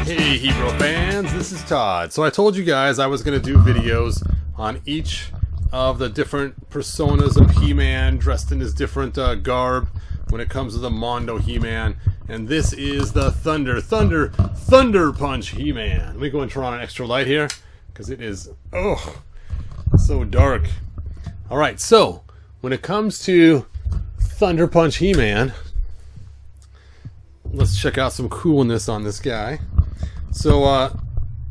Hey Hero fans, this is Todd. So I told you guys I was going to do videos on each of the different personas of He-Man dressed in his different garb when it comes to the Mondo He-Man. And this is the Thunder Punch He-Man. Let me go and turn on an extra light here because it is, so dark. Alright, so when it comes to Thunder Punch He-Man, let's check out some coolness on this guy. So,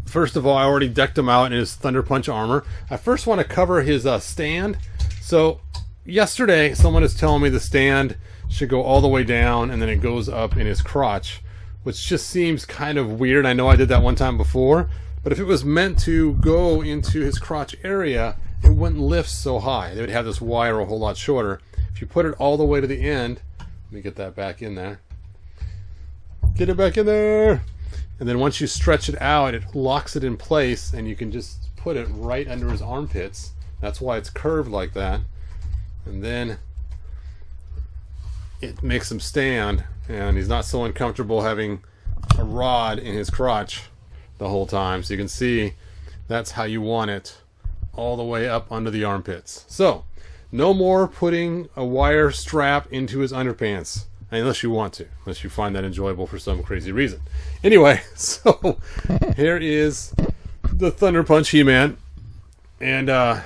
first of all, I already decked him out in his Thunder Punch armor. I first want to cover his stand. So, yesterday, someone is telling me the stand should go all the way down and then it goes up in his crotch, which just seems kind of weird. I know I did that one time before, but if it was meant to go into his crotch area, it wouldn't lift so high. They would have this wire a whole lot shorter. If you put it all the way to the end, let me get that back in there. Get it back in there! And then once you stretch it out, it locks it in place and you can just put it right under his armpits. That's why it's curved like that. And then it makes him stand and he's not so uncomfortable having a rod in his crotch the whole time. So you can see that's how you want it, all the way up under the armpits. So no more putting a wire strap into his underpants. Unless you want to, unless you find that enjoyable for some crazy reason. Anyway, so here is the Thunder Punch He-Man. And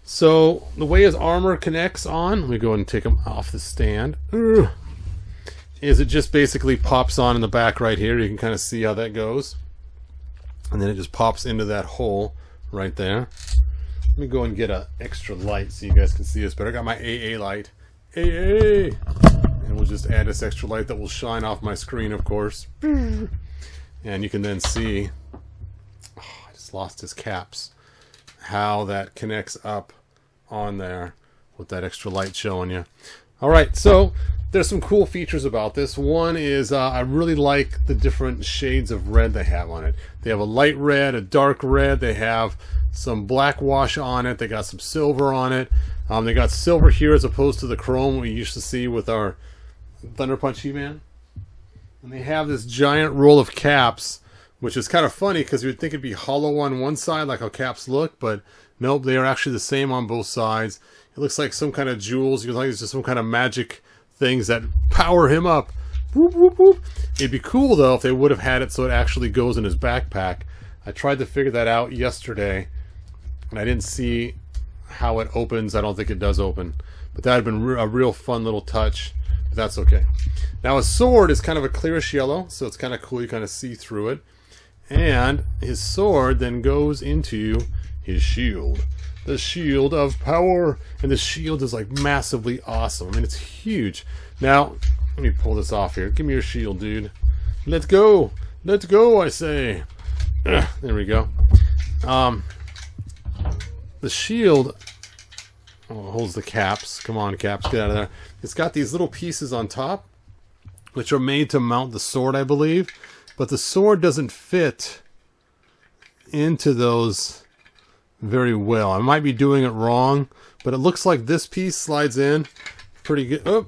so the way his armor connects on, let me go ahead and take him off the stand, is it just basically pops on in the back right here. You can kind of see how that goes. And then it just pops into that hole right there. Let me go and get an extra light so you guys can see this better. I got my AA light. AA! And we'll just add this extra light that will shine off my screen, of course. And you can then see, I just lost his caps, how that connects up on there with that extra light showing you. Alright, so there's some cool features about this. One is I really like the different shades of red they have on it. They have a light red, a dark red, they have some black wash on it, they got some silver on it. They got silver here as opposed to the chrome we used to see with our Thunder Punch He-Man. And they have this giant roll of caps, which is kind of funny because you would think it'd be hollow on one side like how caps look, but nope, they are actually the same on both sides. It looks like some kind of jewels. You like it's just some kind of magic things that power him up. Whoop, whoop, whoop. It'd be cool though if they would have had it so it actually goes in his backpack. I tried to figure that out yesterday and I didn't see how it opens. I don't think it does open, but that would have been a real fun little touch. But that's okay. Now his sword is kind of a clearish yellow, so it's kind of cool. You kind of see through it. And his sword then goes into his shield. The shield of power. And the shield is like massively awesome. I mean, it's huge. Now, let me pull this off here. Give me your shield, dude. Let's go. Let's go, I say. There we go. The shield holds the caps. Come on, caps, get out of there. It's got these little pieces on top, which are made to mount the sword, I believe. But the sword doesn't fit into those very well. I might be doing it wrong, but it looks like this piece slides in pretty good. Oh,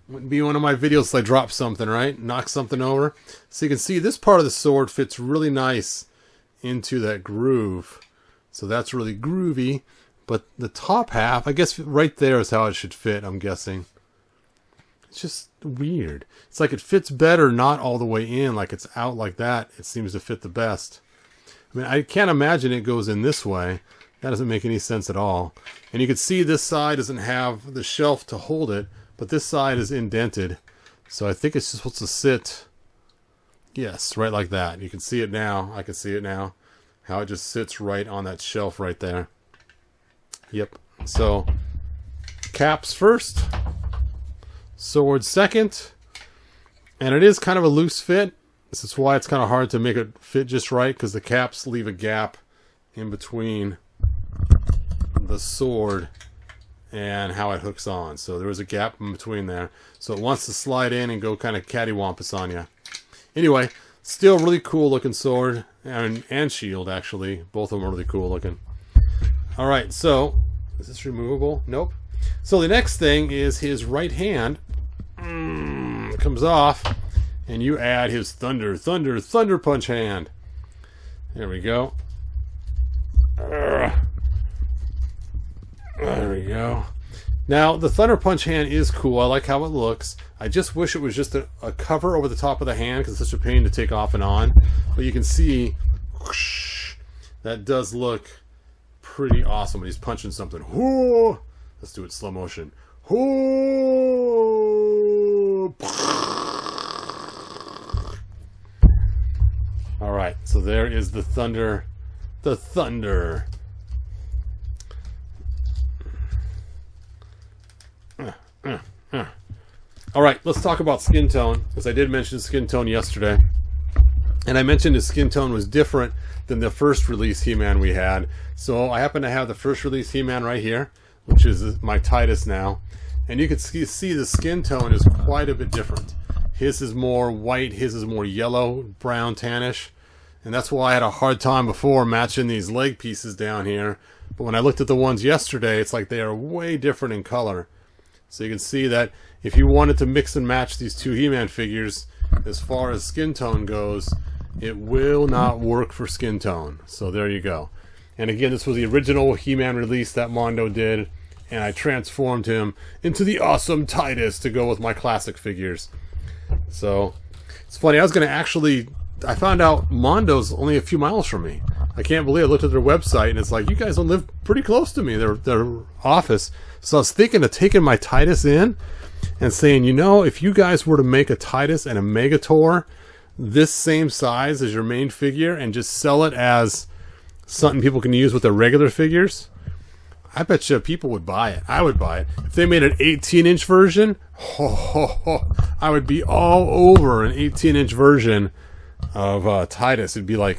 wouldn't be one of my videos if I drop something, right? Knock something over. So you can see this part of the sword fits really nice into that groove. So that's really groovy. But the top half, I guess right there is how it should fit, I'm guessing. It's just weird. It's like it fits better not all the way in, like it's out like that. It seems to fit the best. I mean, I can't imagine it goes in this way. That doesn't make any sense at all. And you can see this side doesn't have the shelf to hold it, but this side is indented. So I think it's just supposed to sit, yes, right like that. You can see it now. I can see it now. How it just sits right on that shelf right there. Yep. So, caps first, sword second, and it is kind of a loose fit. This is why it's kind of hard to make it fit just right, because the caps leave a gap in between the sword and how it hooks on. So there is a gap in between there. So it wants to slide in and go kind of cattywampus on you. Anyway, still really cool looking sword and shield, actually. Both of them are really cool looking. Alright, so, is this removable? Nope. So the next thing is his right hand comes off, and you add his Thunder Punch hand. There we go. There we go. Now, the Thunder Punch hand is cool. I like how it looks. I just wish it was just a cover over the top of the hand because it's such a pain to take off and on. But you can see, whoosh, that does look pretty awesome when he's punching something. Whoo! Let's do it slow motion. Whoo! All right, so there is the Thunder. The Thunder. All right, let's talk about skin tone, because I did mention skin tone yesterday. And I mentioned his skin tone was different than the first release He-Man we had. So I happen to have the first release He-Man right here, which is my Titus now. And you can see the skin tone is quite a bit different. His is more white, his is more yellow, brown, tannish. And that's why I had a hard time before matching these leg pieces down here. But when I looked at the ones yesterday, it's like they are way different in color. So you can see that if you wanted to mix and match these two He-Man figures, as far as skin tone goes, it will not work for skin tone. So there you go. And again, this was the original He-Man release that Mondo did, and I transformed him into the awesome Titus to go with my classic figures. So it's funny, I found out Mondo's only a few miles from me. I can't believe I looked at their website and it's like, you guys don't live pretty close to me, their office. So I was thinking of taking my Titus in and saying, you know, if you guys were to make a Titus and a Megator this same size as your main figure and just sell it as something people can use with their regular figures, I bet you people would buy it. I would buy it. If they made an 18-inch version, I would be all over an 18-inch version of Titus. It'd be like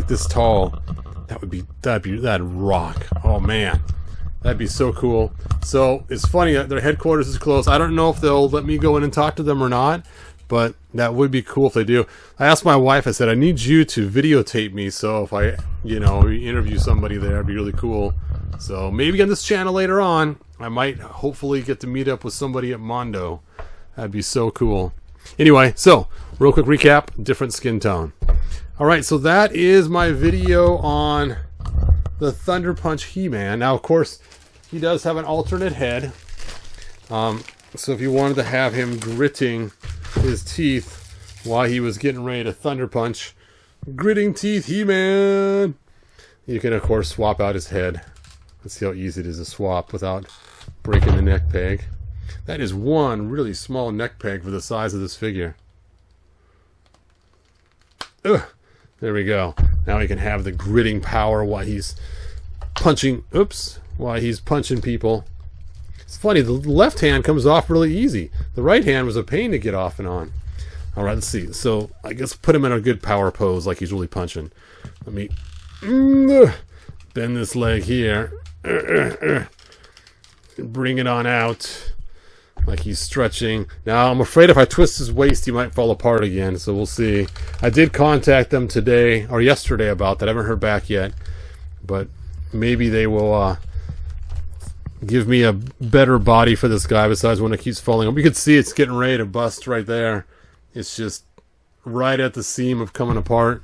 this tall. That'd rock. Oh man, that'd be so cool. So it's funny that their headquarters is close. I don't know if they'll let me go in and talk to them or not, but that would be cool if they do. I asked my wife, I said, I need you to videotape me, so if I, interview somebody there, it'd be really cool. So maybe on this channel later on, I might hopefully get to meet up with somebody at Mondo. That'd be so cool. Anyway, so real quick recap, different skin tone. All right, so that is my video on the Thunder Punch He-Man. Now, of course, he does have an alternate head. So if you wanted to have him gritting his teeth while he was getting ready to Thunder Punch, gritting teeth He-Man, you can, of course, swap out his head. Let's see how easy it is to swap without breaking the neck peg. That is one really small neck peg for the size of this figure. Ugh, there we go. Now he can have the gritting power while he's punching. While he's punching people. It's funny, the left hand comes off really easy. The right hand was a pain to get off and on. All right, let's see. So I guess put him in a good power pose like he's really punching. Let me bend this leg here. Bring it on out. Like he's stretching. Now, I'm afraid if I twist his waist, he might fall apart again. So we'll see. I did contact them today or yesterday about that. I haven't heard back yet. But maybe they will give me a better body for this guy besides when it keeps falling up. You can see it's getting ready to bust right there. It's just right at the seam of coming apart.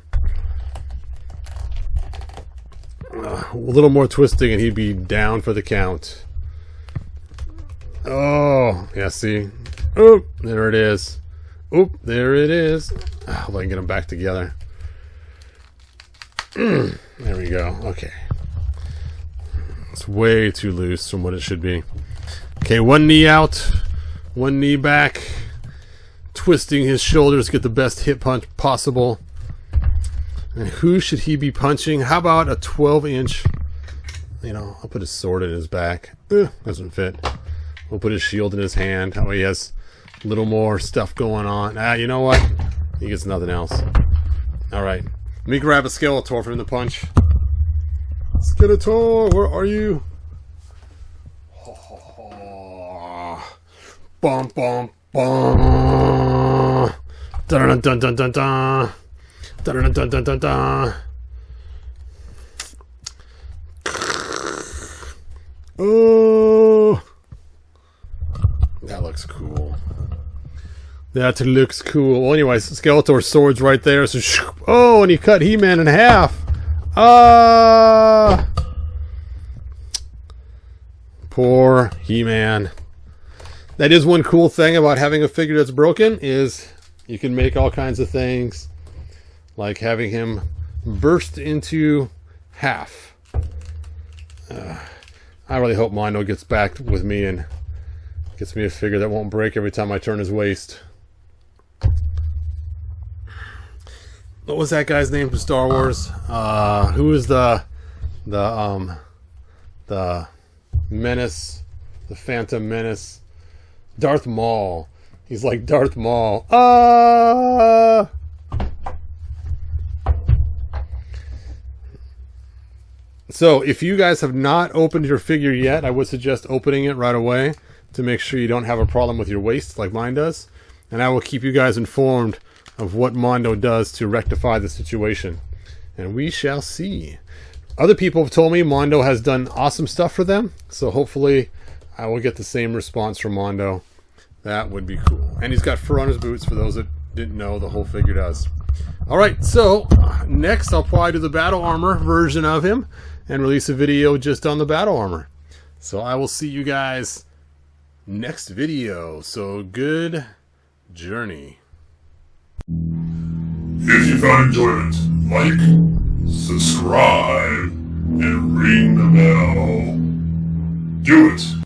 A little more twisting and he'd be down for the count. Oh, yeah, see? Oh, there it is. Oh, there it is. I hope I can get them back together. There we go. Okay. It's way too loose from what it should be. Okay, one knee out, one knee back. Twisting his shoulders, get the best hip punch possible. And who should he be punching? How about a 12-inch? I'll put his sword in his back. Doesn't fit. We'll put his shield in his hand. That way he has a little more stuff going on. You know what? He gets nothing else. Alright. Let me grab a Skeletor for him to punch. Skeletor, where are you? Bum, bum, bum. Dun dun dun dun dun. Dun dun dun dun dun. Oh. That looks cool. That looks cool. Well, anyways, Skeletor's sword's right there. So, oh, and he cut He-Man in half. Ah! Poor He-Man. That is one cool thing about having a figure that's broken, is you can make all kinds of things, like having him burst into half. I really hope Mondo gets back with me and gets me a figure that won't break every time I turn his waist. What was that guy's name from Star Wars? Who was the Menace, the Phantom Menace? Darth Maul. He's like Darth Maul. Ah! So, if you guys have not opened your figure yet, I would suggest opening it right away to make sure you don't have a problem with your waist like mine does. And I will keep you guys informed of what Mondo does to rectify the situation. And we shall see. Other people have told me Mondo has done awesome stuff for them, so hopefully I will get the same response from Mondo. That would be cool. And he's got fur on his boots, for those that didn't know, the whole figure does. Alright, so next I'll probably do the battle armor version of him and release a video just on the battle armor. So I will see you guys next video. So good journey. If you found enjoyment, like, subscribe, and ring the bell. Do it!